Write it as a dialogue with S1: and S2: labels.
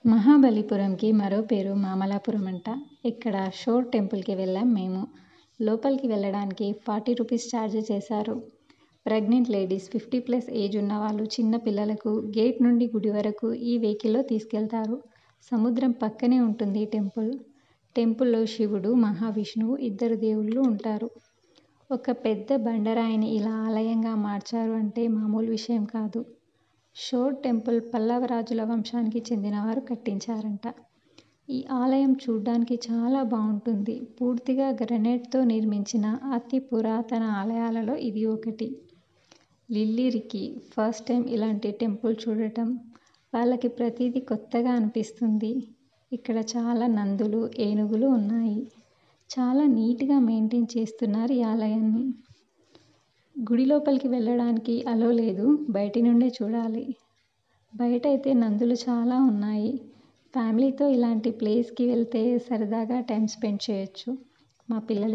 S1: మహాబలిపురంకి మరో పేరు మామలాపురం అంట. ఇక్కడ షోర్ టెంపుల్కి వెళ్ళాం మేము. లోపలికి వెళ్ళడానికి 40 రూపీస్ ఛార్జ్ చేశారు. ప్రెగ్నెంట్ లేడీస్, 50+ ఏజ్ ఉన్నవాళ్ళు, చిన్న పిల్లలకు గేట్ నుండి గుడి వరకు ఈ వెహికల్లో తీసుకెళ్తారు. సముద్రం పక్కనే ఉంటుంది టెంపుల్. టెంపుల్లో శివుడు, మహావిష్ణువు ఇద్దరు దేవుళ్ళు ఉంటారు. ఒక పెద్ద బండరాయిని ఇలా ఆలయంగా మార్చారు అంటే మామూలు విషయం కాదు. షోర్ టెంపుల్ పల్లవ రాజుల వంశానికి చెందినవారు కట్టించారంట. ఈ ఆలయం చూడ్డానికి చాలా బాగుంటుంది. పూర్తిగా గ్రనైట్తో నిర్మించిన అతి పురాతన ఆలయాలలో ఇది ఒకటి. లిల్లీరికి ఫస్ట్ టైం ఇలాంటి టెంపుల్ చూడటం. వాళ్ళకి ప్రతిదీ కొత్తగా అనిపిస్తుంది. ఇక్కడ చాలా నందులు, ఏనుగులు ఉన్నాయి. చాలా నీట్గా మెయింటైన్ చేస్తున్నారు ఈ ఆలయాన్ని. గుడి లోపలికి వెళ్ళడానికి అలో లేదు, బయటి నుండే చూడాలి. బయట అయితే నందులు చాలా ఉన్నాయి. ఫ్యామిలీతో ఇలాంటి ప్లేస్కి వెళ్తే సరదాగా టైం స్పెండ్ చేయొచ్చు. మా పిల్లలు